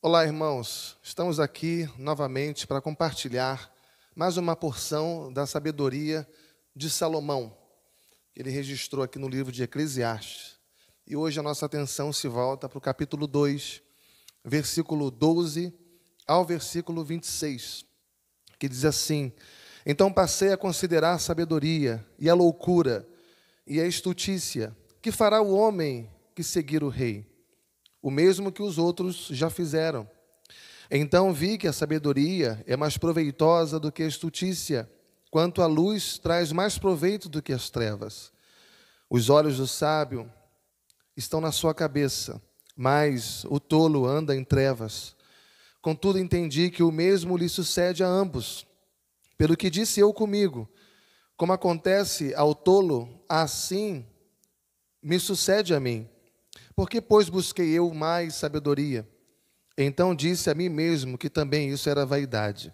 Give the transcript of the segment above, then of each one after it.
Olá, irmãos. Estamos aqui novamente para compartilhar mais uma porção da sabedoria de Salomão, que ele registrou aqui no livro de Eclesiastes. E hoje a nossa atenção se volta para o capítulo 2, versículo 12 ao versículo 26, que diz assim: Então passei a considerar a sabedoria e a loucura e a estutícia, que fará o homem que seguir o rei, o mesmo que os outros já fizeram. Então vi que a sabedoria é mais proveitosa do que a estutícia, quanto a luz traz mais proveito do que as trevas. Os olhos do sábio estão na sua cabeça, mas o tolo anda em trevas. Contudo, entendi que o mesmo lhe sucede a ambos. Pelo que disse eu comigo, como acontece ao tolo, assim me sucede a mim. Porque, pois, busquei eu mais sabedoria? Então disse a mim mesmo que também isso era vaidade.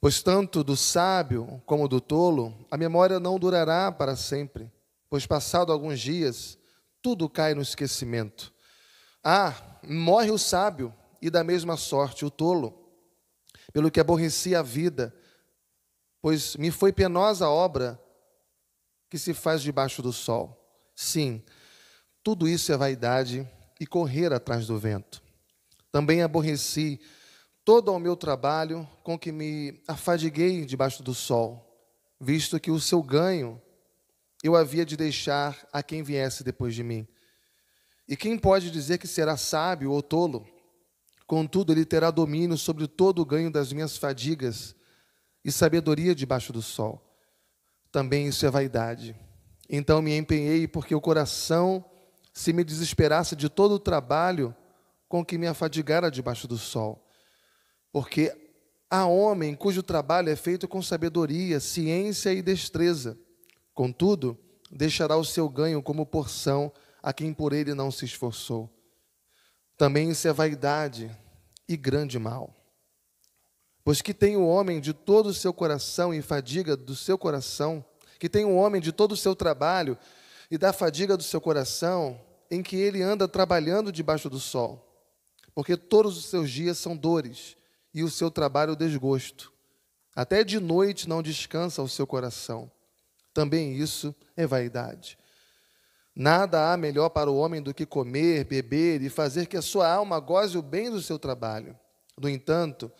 Pois tanto do sábio como do tolo, a memória não durará para sempre, pois passado alguns dias, tudo cai no esquecimento. Morre o sábio, e da mesma sorte o tolo, pelo que aborreci a vida, pois me foi penosa a obra que se faz debaixo do sol. Sim, tudo isso é vaidade e correr atrás do vento. Também aborreci todo o meu trabalho com que me afadiguei debaixo do sol, visto que o seu ganho eu havia de deixar a quem viesse depois de mim. E quem pode dizer que será sábio ou tolo? Contudo, ele terá domínio sobre todo o ganho das minhas fadigas e sabedoria debaixo do sol. Também isso é vaidade. Então me empenhei, porque o coração se me desesperasse de todo o trabalho com que me afadigara debaixo do sol. Porque há homem cujo trabalho é feito com sabedoria, ciência e destreza. Contudo, deixará o seu ganho como porção a quem por ele não se esforçou. Também isso é vaidade e grande mal. Pois que tem o homem de todo o seu coração e fadiga do seu coração, que tem o homem de todo o seu trabalho e da fadiga do seu coração, em que ele anda trabalhando debaixo do sol. Porque todos os seus dias são dores, e o seu trabalho desgosto. Até de noite não descansa o seu coração. Também isso é vaidade. Nada há melhor para o homem do que comer, beber e fazer que a sua alma goze o bem do seu trabalho. No entanto,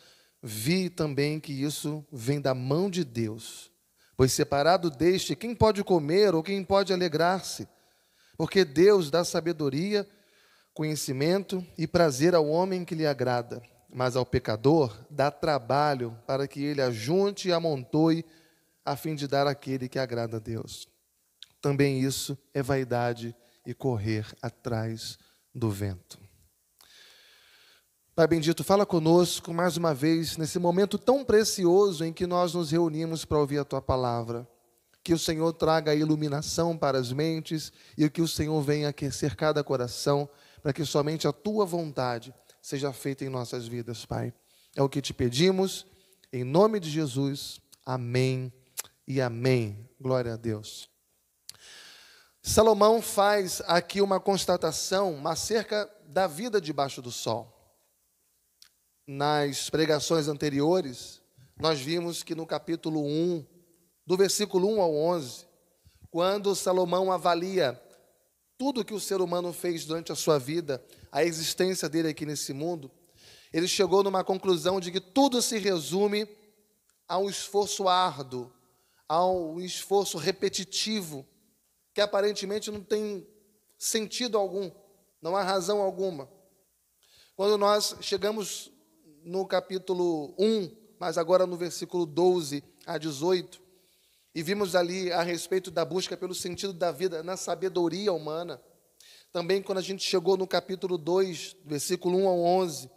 vi também que isso vem da mão de Deus. Pois separado deste, quem pode comer ou quem pode alegrar-se? Porque Deus dá sabedoria, conhecimento e prazer ao homem que lhe agrada, mas ao pecador dá trabalho para que ele ajunte e amontoe, a fim de dar àquele que agrada a Deus. Também isso é vaidade e correr atrás do vento. Pai bendito, fala conosco mais uma vez, nesse momento tão precioso em que nós nos reunimos para ouvir a Tua palavra. Que o Senhor traga iluminação para as mentes e que o Senhor venha aquecer cada coração, para que somente a Tua vontade seja feita em nossas vidas, Pai. É o que te pedimos, em nome de Jesus. Amém e amém. Glória a Deus. Salomão faz aqui uma constatação acerca da vida debaixo do sol. Nas pregações anteriores, nós vimos que no capítulo 1, do versículo 1 ao 11, quando Salomão avalia tudo que o ser humano fez durante a sua vida, a existência dele aqui nesse mundo, ele chegou numa conclusão de que tudo se resume a um esforço árduo, a um esforço repetitivo, que aparentemente não tem sentido algum, não há razão alguma. Quando nós chegamos no capítulo 1, mas agora no versículo 12 a 18, e vimos ali a respeito da busca pelo sentido da vida na sabedoria humana. Também quando a gente chegou no capítulo 2, versículo 1 ao 11,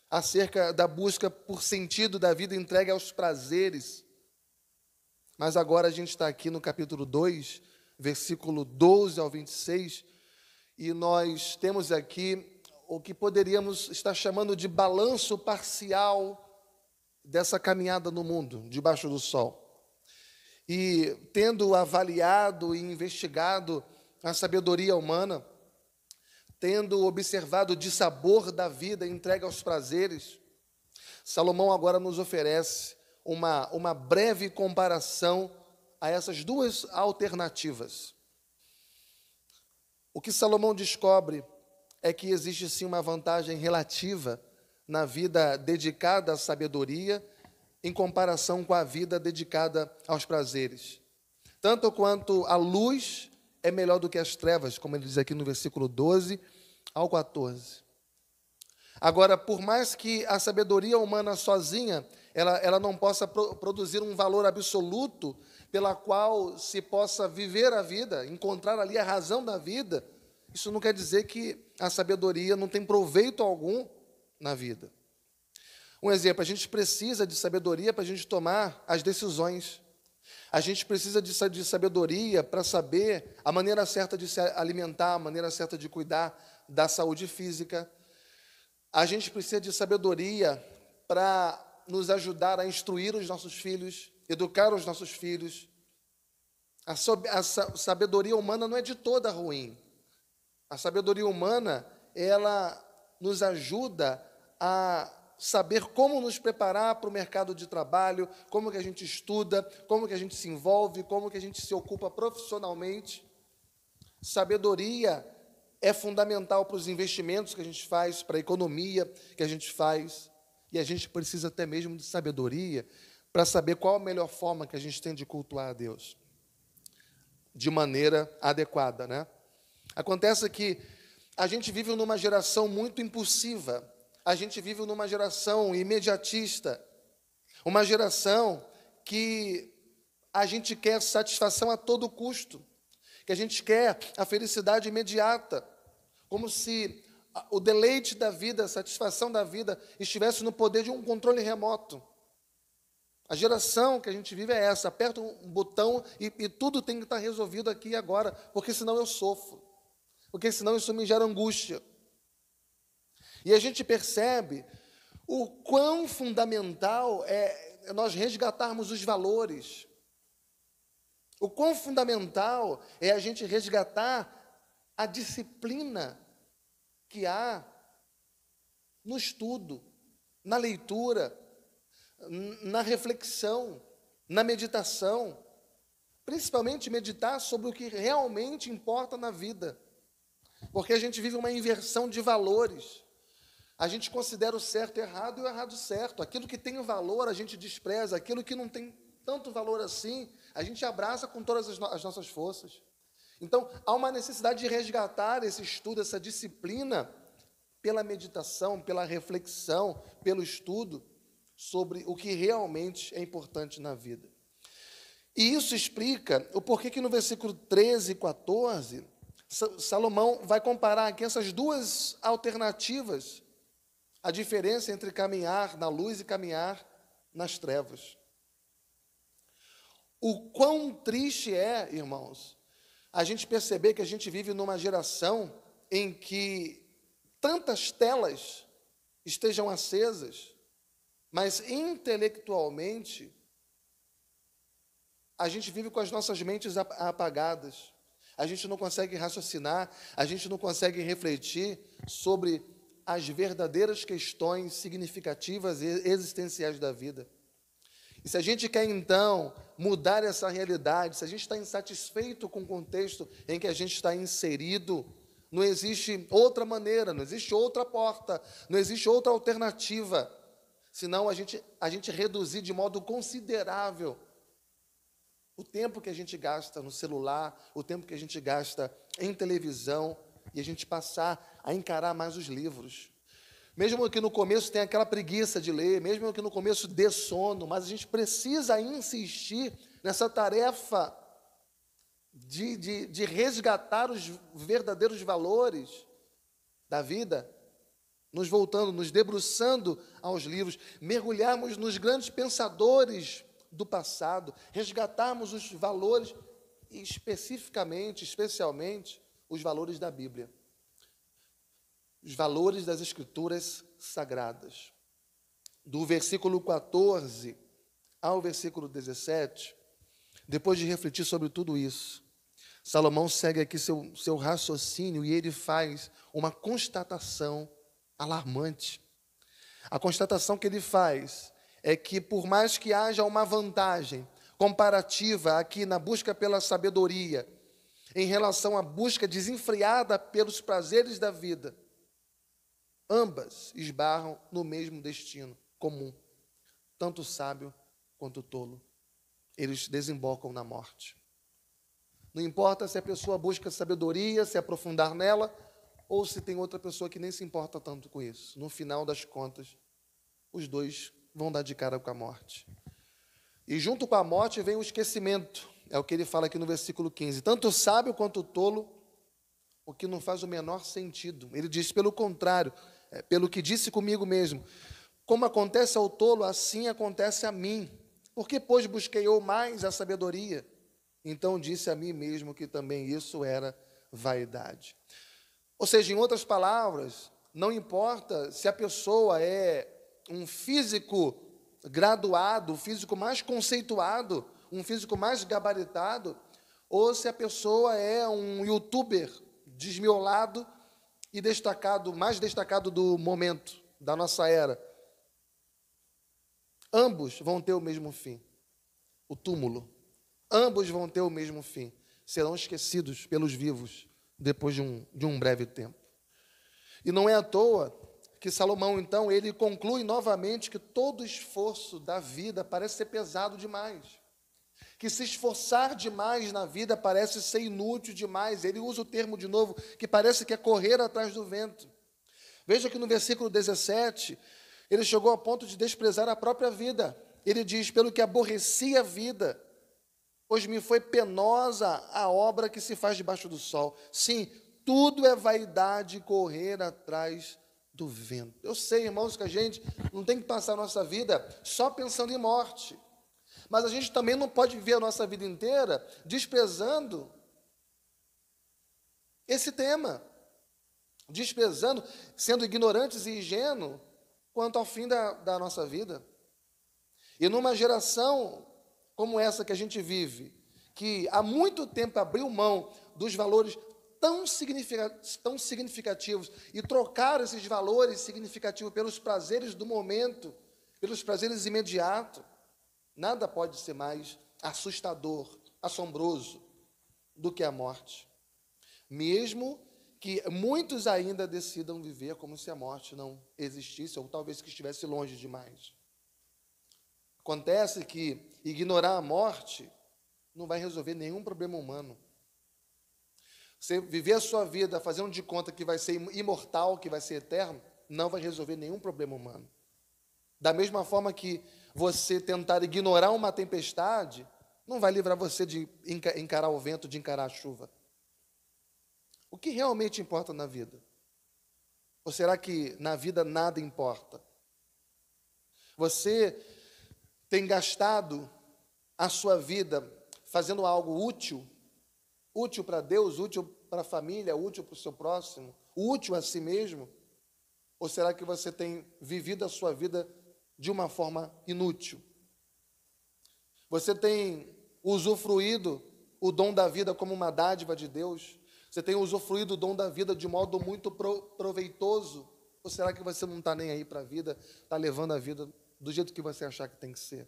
acerca da busca por sentido da vida entregue aos prazeres. Mas agora a gente está aqui no capítulo 2, versículo 12 ao 26, e nós temos aqui o que poderíamos estar chamando de balanço parcial dessa caminhada no mundo, debaixo do sol. E tendo avaliado e investigado a sabedoria humana, tendo observado o dissabor da vida entregue aos prazeres, Salomão agora nos oferece uma breve comparação a essas duas alternativas. O que Salomão descobre é que existe sim uma vantagem relativa na vida dedicada à sabedoria em comparação com a vida dedicada aos prazeres. Tanto quanto a luz é melhor do que as trevas, como ele diz aqui no versículo 12 ao 14. Agora, por mais que a sabedoria humana sozinha, ela não possa produzir um valor absoluto pela qual se possa viver a vida, encontrar ali a razão da vida, isso não quer dizer que a sabedoria não tem proveito algum na vida. Um exemplo, a gente precisa de sabedoria para a gente tomar as decisões. A gente precisa de sabedoria para saber a maneira certa de se alimentar, a maneira certa de cuidar da saúde física. A gente precisa de sabedoria para nos ajudar a instruir os nossos filhos, educar os nossos filhos. A sabedoria humana não é de toda ruim. A sabedoria humana, ela nos ajuda a saber como nos preparar para o mercado de trabalho, como que a gente estuda, como que a gente se envolve, como que a gente se ocupa profissionalmente. Sabedoria é fundamental para os investimentos que a gente faz, para a economia que a gente faz, e a gente precisa até mesmo de sabedoria para saber qual a melhor forma que a gente tem de cultuar a Deus, de maneira adequada, né? Acontece que a gente vive numa geração muito impulsiva, a gente vive numa geração imediatista, uma geração que a gente quer satisfação a todo custo, que a gente quer a felicidade imediata, como se o deleite da vida, a satisfação da vida estivesse no poder de um controle remoto. A geração que a gente vive é essa, aperta um botão e tudo tem que estar resolvido aqui e agora, porque senão eu sofro, porque senão isso me gera angústia. E a gente percebe o quão fundamental é nós resgatarmos os valores, o quão fundamental é a gente resgatar a disciplina que há no estudo, na leitura, na reflexão, na meditação, principalmente meditar sobre o que realmente importa na vida, porque a gente vive uma inversão de valores. A gente considera o certo errado e o errado certo. Aquilo que tem valor a gente despreza, aquilo que não tem tanto valor assim, a gente abraça com todas as nossas forças. Então, há uma necessidade de resgatar esse estudo, essa disciplina, pela meditação, pela reflexão, pelo estudo sobre o que realmente é importante na vida. E isso explica o porquê que no versículo 13 e 14, Salomão vai comparar aqui essas duas alternativas, a diferença entre caminhar na luz e caminhar nas trevas. O quão triste é, irmãos, a gente perceber que a gente vive numa geração em que tantas telas estejam acesas, mas intelectualmente a gente vive com as nossas mentes apagadas. A gente não consegue raciocinar, a gente não consegue refletir sobre as verdadeiras questões significativas e existenciais da vida. E se a gente quer, então, mudar essa realidade, se a gente está insatisfeito com o contexto em que a gente está inserido, não existe outra maneira, não existe outra porta, não existe outra alternativa, senão a gente reduzir de modo considerável o tempo que a gente gasta no celular, o tempo que a gente gasta em televisão, e a gente passar a encarar mais os livros. Mesmo que no começo tenha aquela preguiça de ler, mesmo que no começo dê sono, mas a gente precisa insistir nessa tarefa de resgatar os verdadeiros valores da vida, nos voltando, nos debruçando aos livros, mergulharmos nos grandes pensadores do passado, resgatarmos os valores, especificamente, especialmente, os valores da Bíblia. Os valores das Escrituras Sagradas. Do versículo 14 ao versículo 17, depois de refletir sobre tudo isso, Salomão segue aqui seu raciocínio e ele faz uma constatação alarmante. A constatação que ele faz é que, por mais que haja uma vantagem comparativa aqui na busca pela sabedoria, em relação à busca desenfreada pelos prazeres da vida, ambas esbarram no mesmo destino comum, tanto o sábio quanto o tolo. Eles desembocam na morte. Não importa se a pessoa busca sabedoria, se aprofundar nela, ou se tem outra pessoa que nem se importa tanto com isso. No final das contas, os dois vão dar de cara com a morte. E junto com a morte vem o esquecimento. É o que ele fala aqui no versículo 15. Tanto o sábio quanto o tolo, o que não faz o menor sentido. Ele diz, pelo contrário, pelo que disse comigo mesmo, como acontece ao tolo, assim acontece a mim. Porque, pois, busquei eu mais a sabedoria? Então disse a mim mesmo que também isso era vaidade. Ou seja, em outras palavras, não importa se a pessoa é um físico graduado, um físico mais conceituado, um físico mais gabaritado, ou se a pessoa é um youtuber desmiolado e destacado, mais destacado do momento, da nossa era. Ambos vão ter o mesmo fim, o túmulo. Ambos vão ter o mesmo fim. Serão esquecidos pelos vivos depois de um breve tempo. E não é à toa que Salomão, então, ele conclui novamente que todo esforço da vida parece ser pesado demais. Que se esforçar demais na vida parece ser inútil demais. Ele usa o termo de novo, que parece que é correr atrás do vento. Veja que no versículo 17, ele chegou ao ponto de desprezar a própria vida. Ele diz, pelo que aborreci a vida, pois me foi penosa a obra que se faz debaixo do sol. Sim, tudo é vaidade correr atrás do vento. Eu sei, irmãos, que a gente não tem que passar a nossa vida só pensando em morte. Mas a gente também não pode viver a nossa vida inteira desprezando esse tema. Desprezando, sendo ignorantes e ingênuos quanto ao fim da nossa vida. E numa geração como essa que a gente vive, que há muito tempo abriu mão dos valores tão significativos e trocaram esses valores significativos pelos prazeres do momento, pelos prazeres imediatos, nada pode ser mais assustador, assombroso do que a morte. Mesmo que muitos ainda decidam viver como se a morte não existisse, ou talvez que estivesse longe demais. Acontece que ignorar a morte não vai resolver nenhum problema humano. Você viver a sua vida fazendo de conta que vai ser imortal, que vai ser eterno, não vai resolver nenhum problema humano. Da mesma forma que você tentar ignorar uma tempestade, não vai livrar você de encarar o vento, de encarar a chuva. O que realmente importa na vida? Ou será que na vida nada importa? Você tem gastado a sua vida fazendo algo útil? Útil para Deus, útil para a família, útil para o seu próximo, útil a si mesmo? Ou será que você tem vivido a sua vida de uma forma inútil? Você tem usufruído o dom da vida como uma dádiva de Deus? Você tem usufruído o dom da vida de modo muito proveitoso? Ou será que você não está nem aí para a vida, está levando a vida do jeito que você achar que tem que ser?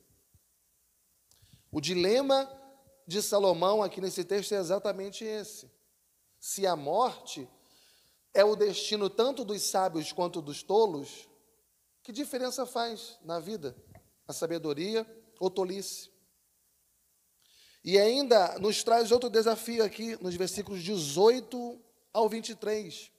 O dilema de Salomão aqui nesse texto é exatamente esse. Se a morte é o destino tanto dos sábios quanto dos tolos, que diferença faz na vida? A sabedoria ou tolice? E ainda nos traz outro desafio aqui, nos versículos 18 ao 23.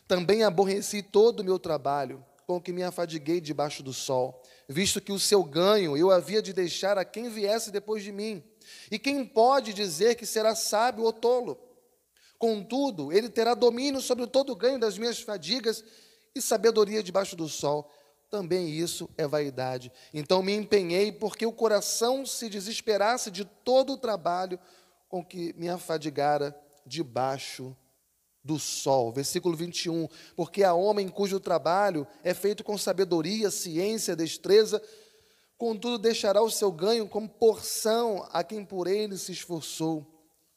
Também aborreci todo o meu trabalho, com que me afadiguei debaixo do sol, visto que o seu ganho eu havia de deixar a quem viesse depois de mim. E quem pode dizer que será sábio ou tolo? Contudo, ele terá domínio sobre todo o ganho das minhas fadigas e sabedoria debaixo do sol. Também isso é vaidade. Então me empenhei, porque o coração se desesperasse de todo o trabalho com que me afadigara debaixo do sol. Versículo 21. Porque há homem cujo trabalho é feito com sabedoria, ciência, destreza, contudo deixará o seu ganho como porção a quem por ele se esforçou.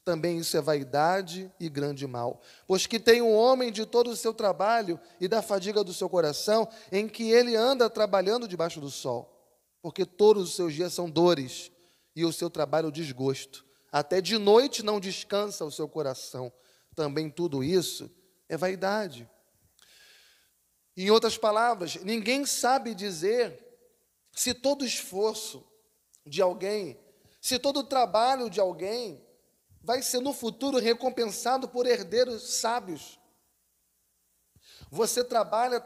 também isso é vaidade e grande mal. Pois que tem um homem de todo o seu trabalho e da fadiga do seu coração, em que ele anda trabalhando debaixo do sol, porque todos os seus dias são dores, e o seu trabalho desgosto. Até de noite não descansa o seu coração. Também tudo isso é vaidade. Em outras palavras, ninguém sabe dizer se todo esforço de alguém, se todo trabalho de alguém vai ser no futuro recompensado por herdeiros sábios. Você trabalha,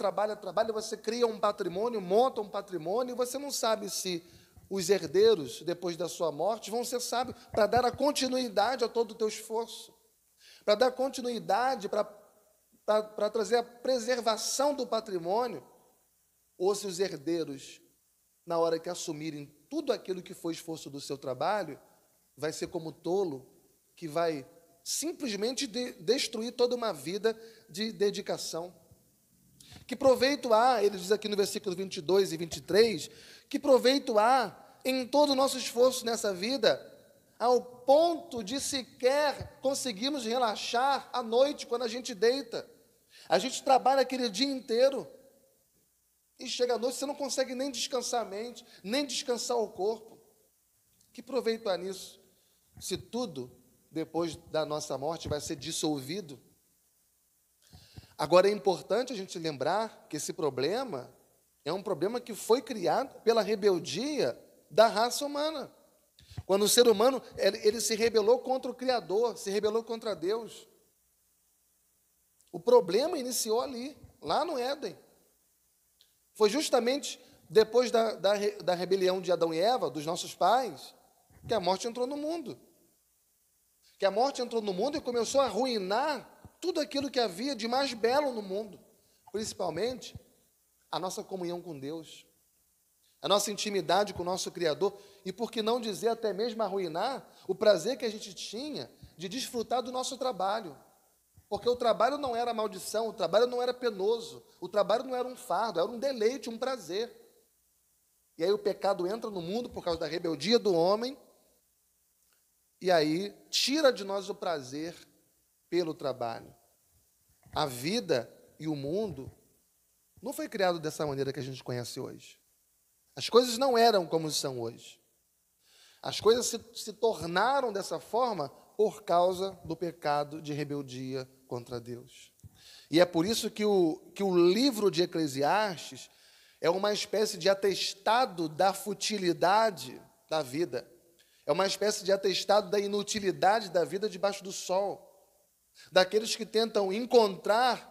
você cria um patrimônio, monta um patrimônio, e você não sabe se os herdeiros, depois da sua morte, vão ser sábios para dar a continuidade a todo o teu esforço, para dar continuidade, para trazer a preservação do patrimônio, ou se os herdeiros, na hora que assumirem tudo aquilo que foi esforço do seu trabalho, vai ser como tolo, que vai simplesmente destruir toda uma vida de dedicação. Que proveito há, ele diz aqui no versículo 22 e 23, que proveito há em todo o nosso esforço nessa vida, ao ponto de sequer conseguirmos relaxar à noite, quando a gente deita. A gente trabalha aquele dia inteiro, e chega à noite, você não consegue nem descansar a mente, nem descansar o corpo. Que proveito há nisso, se tudo, depois da nossa morte, vai ser dissolvido? Agora, é importante a gente lembrar que esse problema é um problema que foi criado pela rebeldia da raça humana. Quando o ser humano, ele se rebelou contra o Criador, se rebelou contra Deus. O problema iniciou ali, lá no Éden. Foi justamente depois da rebelião de Adão e Eva, dos nossos pais, que a morte entrou no mundo. Que a morte entrou no mundo e começou a arruinar tudo aquilo que havia de mais belo no mundo, principalmente a nossa comunhão com Deus, a nossa intimidade com o nosso Criador, e por que não dizer até mesmo arruinar o prazer que a gente tinha de desfrutar do nosso trabalho, porque o trabalho não era maldição, o trabalho não era penoso, o trabalho não era um fardo, era um deleite, um prazer. E aí o pecado entra no mundo por causa da rebeldia do homem, e aí tira de nós o prazer pelo trabalho. A vida e o mundo não foi criado dessa maneira que a gente conhece hoje. As coisas não eram como são hoje. As coisas se tornaram dessa forma por causa do pecado de rebeldia contra Deus. E é por isso que o livro de Eclesiastes é uma espécie de atestado da futilidade da vida. É uma espécie de atestado da inutilidade da vida debaixo do sol. Daqueles que tentam encontrar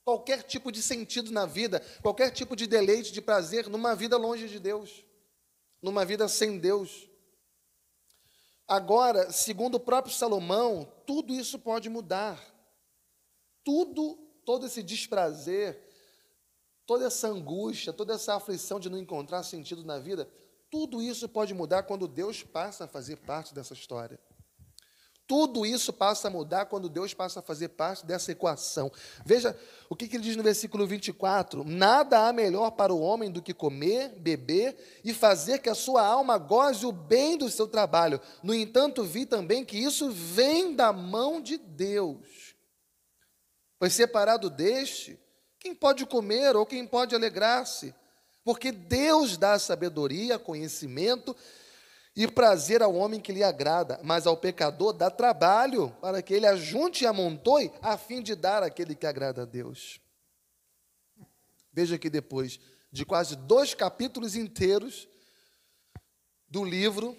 qualquer tipo de sentido na vida, qualquer tipo de deleite, de prazer, numa vida longe de Deus, numa vida sem Deus. Agora, segundo o próprio Salomão, tudo isso pode mudar. Todo esse desprazer, toda essa angústia, toda essa aflição de não encontrar sentido na vida, tudo isso pode mudar quando Deus passa a fazer parte dessa história. Tudo isso passa a mudar quando Deus passa a fazer parte dessa equação. Veja o que ele diz no versículo 24. Nada há melhor para o homem do que comer, beber e fazer que a sua alma goze o bem do seu trabalho. No entanto, vi também que isso vem da mão de Deus. Pois separado deste, quem pode comer ou quem pode alegrar-se? Porque Deus dá sabedoria, conhecimento e prazer ao homem que lhe agrada, mas ao pecador dá trabalho para que ele ajunte e amontoe, a fim de dar àquele que agrada a Deus. Veja que depois de quase 2 capítulos inteiros do livro,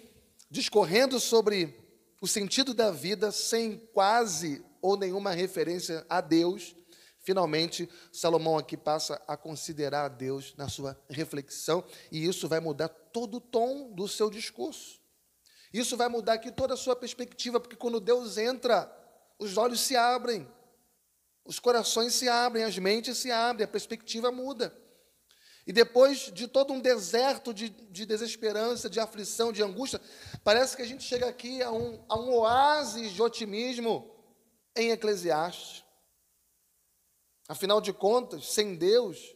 discorrendo sobre o sentido da vida, sem quase ou nenhuma referência a Deus, finalmente, Salomão aqui passa a considerar a Deus na sua reflexão, e isso vai mudar todo o tom do seu discurso. Isso vai mudar aqui toda a sua perspectiva, porque quando Deus entra, os olhos se abrem, os corações se abrem, as mentes se abrem, a perspectiva muda. E depois de todo um deserto de desesperança, de aflição, de angústia, parece que a gente chega aqui a um oásis de otimismo em Eclesiastes. Afinal de contas, sem Deus,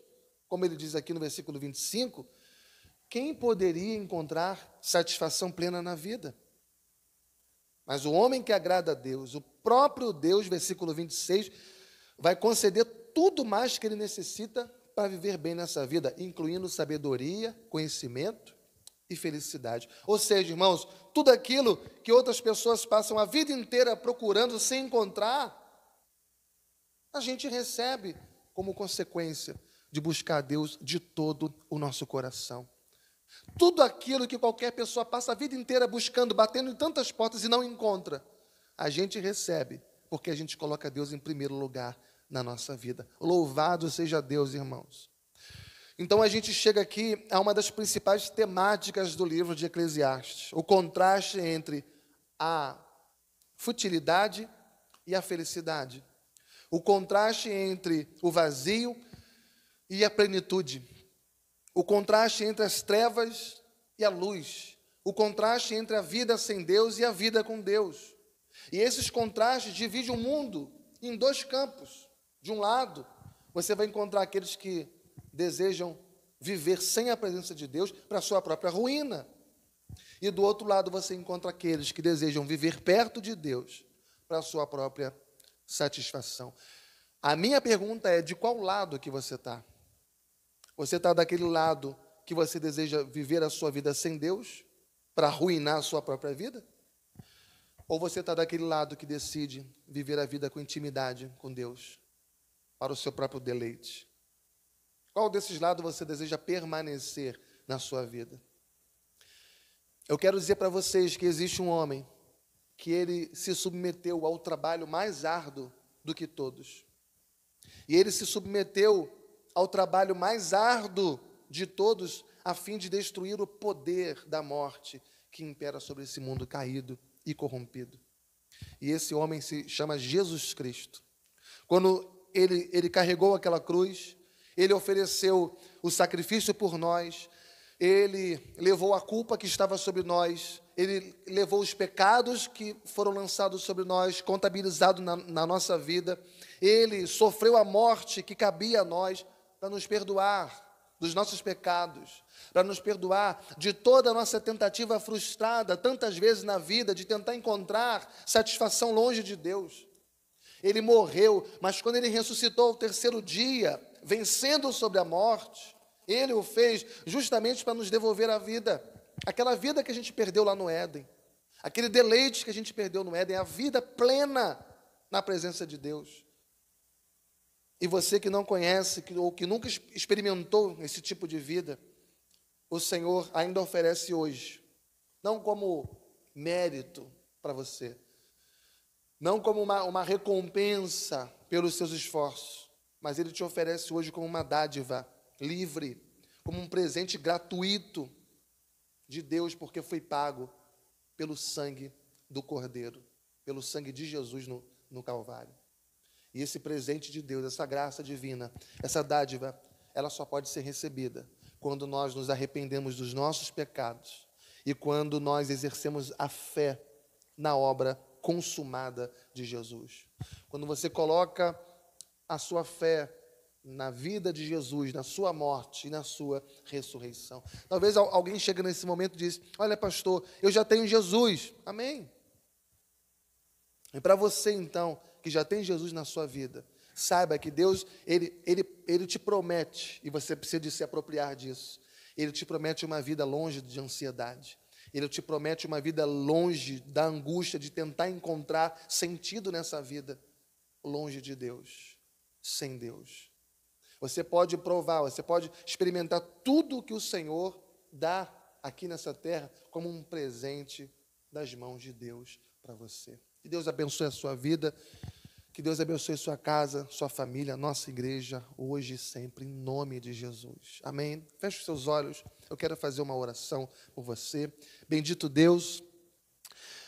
como ele diz aqui no versículo 25, quem poderia encontrar satisfação plena na vida? Mas o homem que agrada a Deus, o próprio Deus, versículo 26, vai conceder tudo mais que ele necessita para viver bem nessa vida, incluindo sabedoria, conhecimento e felicidade. Ou seja, irmãos, tudo aquilo que outras pessoas passam a vida inteira procurando sem encontrar, a gente recebe como consequência de buscar a Deus de todo o nosso coração. Tudo aquilo que qualquer pessoa passa a vida inteira buscando, batendo em tantas portas e não encontra, a gente recebe, porque a gente coloca Deus em primeiro lugar na nossa vida. Louvado seja Deus, irmãos. Então a gente chega aqui a uma das principais temáticas do livro de Eclesiastes, o contraste entre a futilidade e a felicidade, o contraste entre o vazio e a plenitude, o contraste entre as trevas e a luz, o contraste entre a vida sem Deus e a vida com Deus. E esses contrastes dividem o mundo em dois campos. De um lado, você vai encontrar aqueles que desejam viver sem a presença de Deus para a sua própria ruína. E do outro lado, você encontra aqueles que desejam viver perto de Deus para a sua própria satisfação. A minha pergunta é, de qual lado que você está? Você está daquele lado que você deseja viver a sua vida sem Deus para arruinar a sua própria vida? Ou você está daquele lado que decide viver a vida com intimidade com Deus, para o seu próprio deleite? Qual desses lados você deseja permanecer na sua vida? Eu quero dizer para vocês que existe um homem que ele se submeteu ao trabalho mais árduo do que todos. E ele se submeteu ao trabalho mais árduo de todos a fim de destruir o poder da morte que impera sobre esse mundo caído e corrompido. E esse homem se chama Jesus Cristo. Quando ele carregou aquela cruz, ele ofereceu o sacrifício por nós, ele levou a culpa que estava sobre nós, ele levou os pecados que foram lançados sobre nós, contabilizados na nossa vida, ele sofreu a morte que cabia a nós para nos perdoar dos nossos pecados, para nos perdoar de toda a nossa tentativa frustrada, tantas vezes na vida, de tentar encontrar satisfação longe de Deus. Ele morreu, mas quando ele ressuscitou ao terceiro dia, vencendo sobre a morte, ele o fez justamente para nos devolver a vida, aquela vida que a gente perdeu lá no Éden, aquele deleite que a gente perdeu no Éden, a vida plena na presença de Deus. E você que não conhece, ou que nunca experimentou esse tipo de vida, o Senhor ainda oferece hoje, não como mérito para você, não como uma recompensa pelos seus esforços, mas Ele te oferece hoje como uma dádiva livre, como um presente gratuito de Deus, porque foi pago pelo sangue do Cordeiro, pelo sangue de Jesus no Calvário. E esse presente de Deus, essa graça divina, essa dádiva, ela só pode ser recebida quando nós nos arrependemos dos nossos pecados e quando nós exercemos a fé na obra consumada de Jesus. Quando você coloca a sua fé na vida de Jesus, na sua morte e na sua ressurreição. Talvez alguém chegue nesse momento e diz: olha, pastor, eu já tenho Jesus. Amém. E para você, então, que já tem Jesus na sua vida, saiba que Deus, Ele te promete, e você precisa de se apropriar disso, Ele te promete uma vida longe de ansiedade, Ele te promete uma vida longe da angústia de tentar encontrar sentido nessa vida, longe de Deus, sem Deus. Você pode provar, você pode experimentar tudo o que o Senhor dá aqui nessa terra como um presente das mãos de Deus para você. Que Deus abençoe a sua vida, que Deus abençoe a sua casa, sua família, a nossa igreja, hoje e sempre, em nome de Jesus. Amém? Feche os seus olhos, eu quero fazer uma oração por você. Bendito Deus,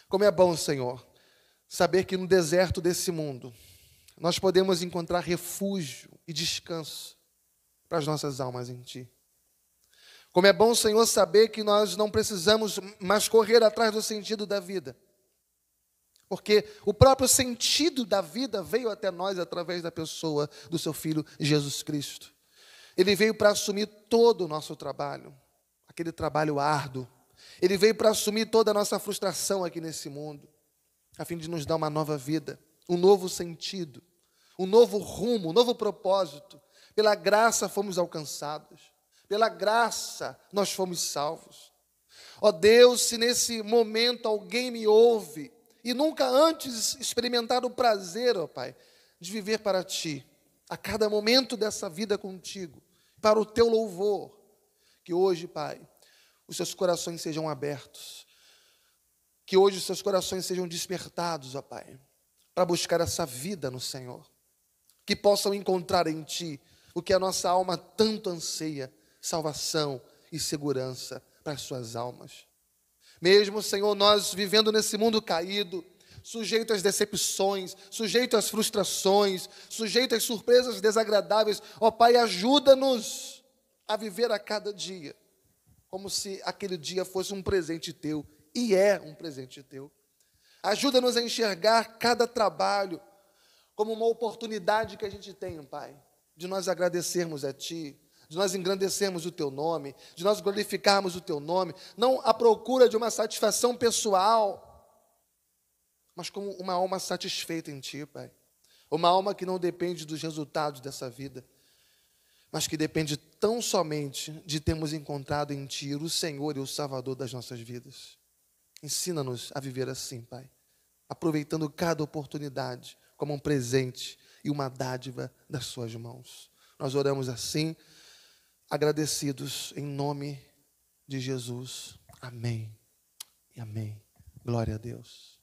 como é bom, Senhor, saber que no deserto desse mundo, nós podemos encontrar refúgio e descanso para as nossas almas em Ti. Como é bom, Senhor, saber que nós não precisamos mais correr atrás do sentido da vida, porque o próprio sentido da vida veio até nós através da pessoa do seu Filho Jesus Cristo. Ele veio para assumir todo o nosso trabalho, aquele trabalho árduo. Ele veio para assumir toda a nossa frustração aqui nesse mundo. a fim de nos dar uma nova vida, um novo sentido, um novo rumo, um novo propósito. Pela graça fomos alcançados, pela graça nós fomos salvos. Ó Deus, se nesse momento alguém me ouve e nunca antes experimentar o prazer, ó Pai, de viver para Ti, a cada momento dessa vida contigo, para o Teu louvor, que hoje, Pai, os seus corações sejam abertos, que hoje os seus corações sejam despertados, ó Pai, para buscar essa vida no Senhor, que possam encontrar em Ti o que a nossa alma tanto anseia, salvação e segurança para as suas almas. Mesmo, Senhor, nós vivendo nesse mundo caído, sujeito às decepções, sujeito às frustrações, sujeito às surpresas desagradáveis, ó Pai, ajuda-nos a viver a cada dia, como se aquele dia fosse um presente Teu, e é um presente Teu. Ajuda-nos a enxergar cada trabalho como uma oportunidade que a gente tem, Pai, de nós agradecermos a Ti, de nós engrandecermos o Teu nome, de nós glorificarmos o Teu nome, não à procura de uma satisfação pessoal, mas como uma alma satisfeita em Ti, Pai. Uma alma que não depende dos resultados dessa vida, mas que depende tão somente de termos encontrado em Ti o Senhor e o Salvador das nossas vidas. Ensina-nos a viver assim, Pai, aproveitando cada oportunidade como um presente e uma dádiva das Suas mãos. Nós oramos assim, agradecidos em nome de Jesus. Amém e amém. Glória a Deus.